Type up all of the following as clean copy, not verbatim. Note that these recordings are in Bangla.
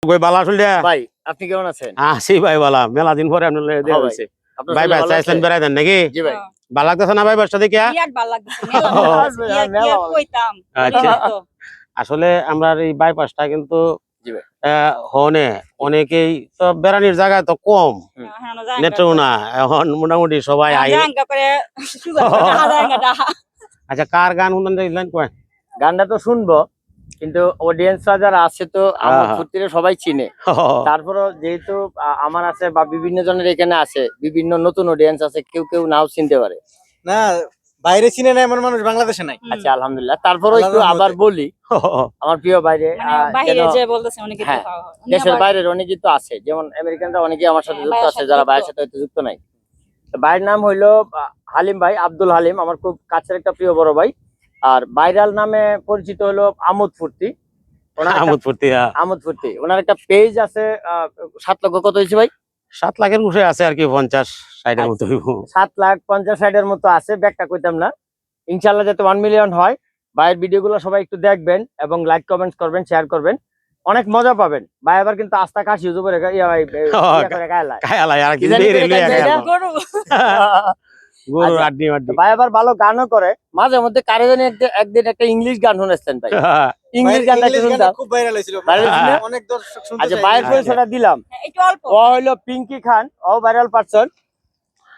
কই বালা আসলে ভাই আপনি কেমন আছেন? আছি ভাই বালা মেলা দিন পরে আপনার দেখা ভাই। হইছে আপনার ভাই শরীর ভাই ভালো চাইছেন আছে? বেড়াই দেন নাকি জি ভাই। ভালো লাগতেছে না ভাই ব্যবসা দেখে বিরাট ভালো লাগতেছে মেলা কইতাম আচ্ছা। তো আসলে আমরা এই বাইপাসটা কিন্তু জি ভাই। হনে অনেকেই তো বেড়ানির জায়গা তো কম নেটও না এখন মোটামুটি সবাই আই জাঙ্গা করে সুগার করে হাজাঙ্গাটা আচ্ছা কার গান শুনতেন দেখলেন কয় গানটা তো শুনবো কিন্তু অডিয়েন্সরা যারা আছে তো আমার হ্যাঁ। ফুর্তিরে সবাই চিনে। তারপরও যেহেতু আমার আছে বা বিভিন্ন জনের এখানে আছে বিভিন্ন নতুন অডিয়েন্স আছে কেউ কেউ নাও চিনতে পারে না বাইরে চিনে না এমন মানুষ বাংলাদেশে নাই। আচ্ছা আলহামদুলিল্লাহ। তারপরও একটু আল্লাহর আবার রহমতে। বলি আমার প্রিয় বাইরে মানে বাইরে যে বলতেছে অনেকে হ্যাঁ, দেশের বাইরের অনেকেই তো আছে যেমন আমেরিকানরা অনেকেই আমার সাথে যুক্ত আছে যারা বাইরের সাথে হয়তো যুক্ত নাই। তো ভাইয়ের নাম হইলো হালিম ভাই, আব্দুল হালিম, আমার খুব কাছের একটা প্রিয় বড় ভাই। আর ভাইরাল নামে পরিচিত হলো আমোদ ফুর্তি। আমোদ ফুর্তি আমোদ ফুর্তি ওনার একটা পেজ আছে 7 লক্ষ কত হয়েছে ভাই? 7 লাখের উঠে আছে আর কি 50-60 এর মতো 7,50,60,000 মতো আছে, ব্যাগটা কইতাম না। ইনশাআল্লাহ যাতে 1 মিলিয়ন হয়। ভাইয়ের ভিডিওগুলো সবাই একটু দেখবেন এবং লাইক কমেন্টস করবেন, শেয়ার করবেন, অনেক মজা পাবেন। ভাই আবার কিন্তু আস্থা কাশি উপরে খায়ালাই আর কি গরু গরু আড্ডি আড্ডি ভাই আবার ভালো গানও করে। মাঝে মধ্যে কারে জানি একদিন একটা ইংলিশ গান শুনেছেন ভাই, ইংলিশ গানটা একটু শুনতাম, খুব ভাইরাল হয়েছিল, ভাইরাল ছিল? অনেক দর্শক শুনতে আচ্ছা চায়। ভাইয়ের পরিচয়টা দিলাম। একটু অল্প ও হইলো পিঙ্কি খান, ও ভাইরাল পারসন।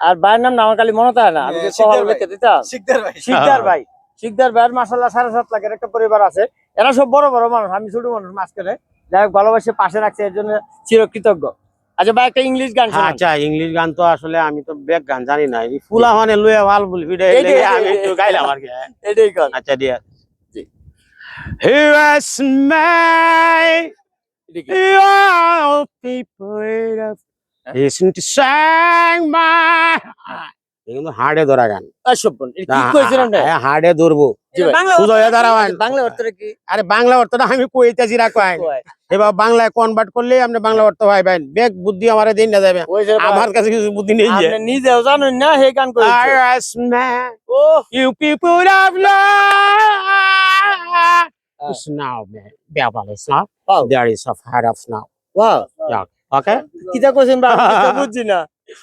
আর ভাইয়ের নাম না আমার খালি মনে থাকে না, আমি যে শিকদার কল ভাই। লিখে দিতাম। শিকদার ভাই। শিকদার ভাই, শিকদার ভাইয়ের মাশাআল্লাহ 7.5 লাখের একটা পরিবার আছে। এরা সব বড় বড় মানুষ, আমি ছোট মানুষ মাঝখানে। যাই হোক ভালোবাসে পাশে রাখছে, এর জন্য চিরকৃতজ্ঞ। আচ্ছা ভাই একটা ইংলিশ গান শোনান। আচ্ছা ইংলিশ গান তো আসলে আমি তো ব্যাক গান জানি না এই ফুলা মানে লুয়ে ভাল বল ভিডিও আমি একটু গাইলাম আর কি এটাই গান। আচ্ছা দিয়া জি। He was made এটা কি? your people listen to sing my কিন্তু হাড়ে ধরা গান অসভ্য। এটা কি কইছিলেন না? হাড়ে ধরবো জি ভাই। বাংলা সুজয় দাঁড়াবেন বাংলা অর্থটা কি? আরে বাংলা অর্থটা আমি কইতেছি রাখেন এবার বাংলায় কনভার্ট করলে আপনি বাংলা অর্থ পাইবেন বেগ বুদ্ধি আমারে দিন না যাবে ওই যে আমার কাছে কিছু বুদ্ধি নেই যে আপনি নিজেও জানেন না হে গান কইছে। Iris man, ও you people of love. It's now, man. Babble is up. Wow. There is a heart of now. Wow, Yeah. Okay? কিটা কইছেন বাবা, কিছু বুঝছি না।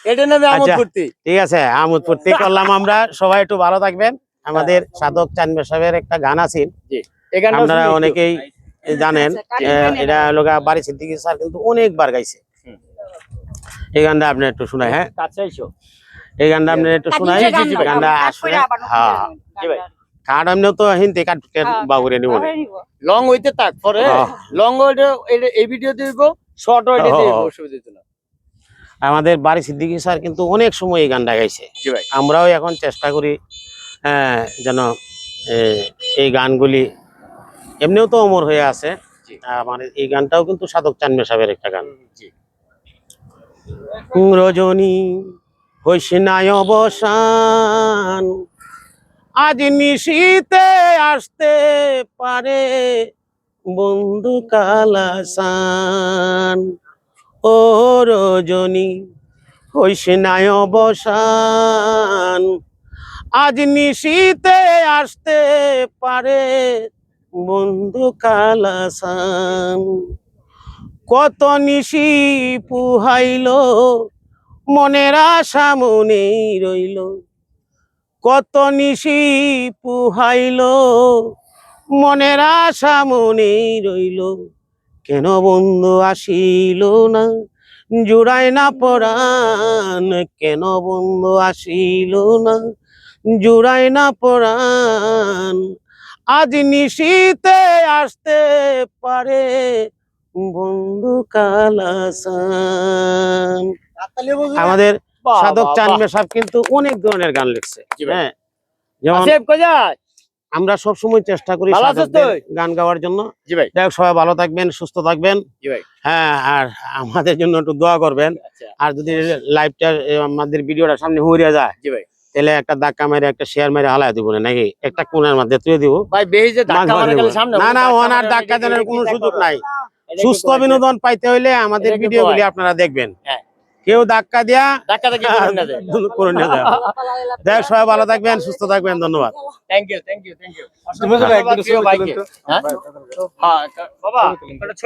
এটা নামে আমোদ আচ্ছা। ফুর্তি। ঠিক আছে আমোদ ফুর্তি করলাম আমরা সবাই একটু ভালো থাকবেন আমাদের সাধক চানবে সাহেবের একটা গান আছে জি। এই গানটা আপনারা অনেকেই জানেন এটা লোকা বাড়ি সিদ্দিকী স্যার কিন্তু অনেকবার গাইছে এই গানটা আপনি একটু শোনায় হ্যাঁ কাছে আইসো। এই গানটা আপনি একটু শোনায় গানটা আসলে হ্যাঁ জি ভাই। কার্ড এমনিও তো হিন্দি কার্ড বাগুরে নিব লং হইতে থাক পরে লং হইতে এই ভিডিও দিব, শর্ট হইতে দিব, অসুবিধা হইতো না। আমাদের বাড়ি সিদ্দিকী স্যার কিন্তু অনেক সময় এই গানটা গাইছে জি ভাই। আমরাও এখন চেষ্টা করি যেন এই গানগুলি এমনিও তো অমর হয়ে আছে মানে এই গানটাও কিন্তু সাধক চানবে সাহেবের একটা গান জি। রজনী হইস নাই অবসান আজ নিশীতে আসতে পারে বন্ধু কালাসান ও রজনী হইস নাই অবসান আজ নিশীতে আসতে পারে বন্ধু কালাসান কত নিশি পুহাইল মনের আশা মনেই রইল কত নিশি পুহাইল মনের আশা মনেই রইল কেন বন্ধু আসিল না জুড়ায় না পরাণ কেন বন্ধু আসিল না জুড়ায় না পরাণ আজ নিশীতে আসতে পারে বন্ধু কালাসান আমাদের সাধক চানবে সাহেব কিন্তু অনেক ধরনের গান লিখছে হ্যাঁ যেমন আমরা সব সময় চেষ্টা করি গান গাওয়ার জন্য জি ভাই। যাই হোক সবাই ভালো থাকবেন সুস্থ থাকবেন জি ভাই। হ্যাঁ আর আমাদের জন্য একটু দোয়া করবেন আর যদি লাইভটা আমাদের ভিডিওটা সামনে হইয়া যায় জি ভাই। তাহলে একটা ধাক্কা মেরে একটা শেয়ার মেরে হালাই দিব নাকি একটা কোণের মধ্যে তুই দিব ভাই বেজে ধাক্কা মারে গেলে সামনে না না ওনার ধাক্কা দেওয়ার কোনো সুযোগ নাই সুস্থ বিনোদন পাইতে হইলে আমাদের ভিডিওগুলি আপনারা দেখবেন কেউ ধাক্কা দিয়া করে নিয়ে যায় দেখ সবাই ভালো থাকবেন সুস্থ থাকবেন ধন্যবাদ thank you thank you thank you. বাবা